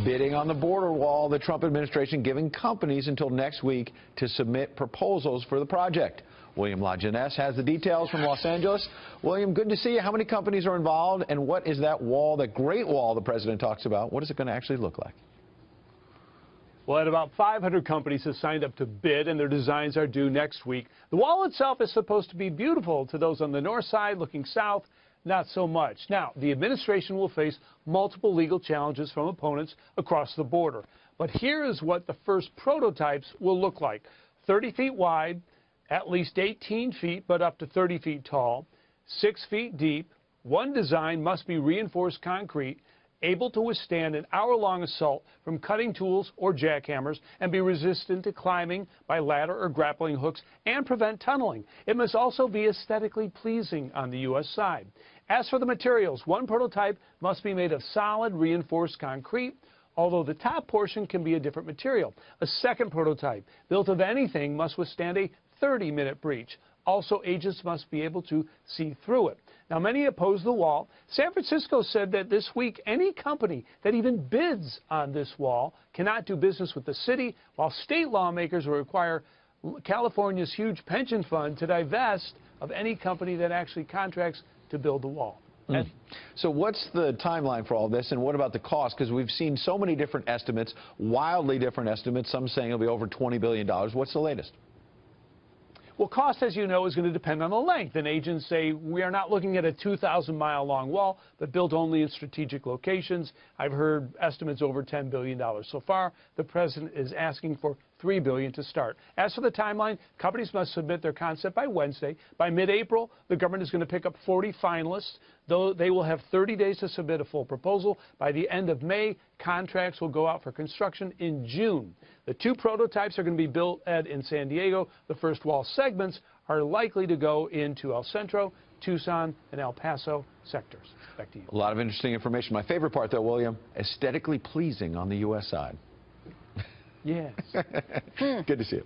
bidding on the border wall, the Trump administration giving companies until next week to submit proposals for the project. William LaJeunesse has the details from Los Angeles. William, good to see you. How many companies are involved, and what is that wall, that Great Wall the president talks about? What is it going to actually look like? Well, at about 500 companies have signed up to bid, and their designs are due next week. The wall itself is supposed to be beautiful. To those on the north side looking south, not so much. Now, the administration will face multiple legal challenges from opponents across the border. But here is what the first prototypes will look like. 30 feet wide, at least 18 feet, but up to 30 feet tall, 6 feet deep. One design must be reinforced concrete, able to withstand an hour-long assault from cutting tools or jackhammers, and be resistant to climbing by ladder or grappling hooks, and prevent tunneling. It must also be aesthetically pleasing on the U.S. side. As for the materials, one prototype must be made of solid reinforced concrete, although the top portion can be a different material. A second prototype, built of anything, must withstand a 30-minute breach. Also, agents must be able to see through it. Now, many oppose the wall. San Francisco said that this week any company that even bids on this wall cannot do business with the city, while state lawmakers will require California's huge pension fund to divest of any company that actually contracts to build the wall. So what's the timeline for all this, and what about the cost? Because we've seen so many different estimates, wildly different estimates, some saying it'll be over $20 billion. What's the latest? Well, cost, as you know, is going to depend on the length. And agents say we are not looking at a 2,000-mile-long wall, but built only in strategic locations. I've heard estimates over $10 billion. So far, the president is asking for $3 billion to start. As for the timeline, companies must submit their concept by Wednesday. By mid-April, the government is going to pick up 40 finalists, though they will have 30 days to submit a full proposal. By the end of May, contracts will go out for construction in June. The two prototypes are going to be built in San Diego. The first wall segments are likely to go into El Centro, Tucson, and El Paso sectors. Back to you. A lot of interesting information. My favorite part, though, William, aesthetically pleasing on the U.S. side. Yes. Good to see you.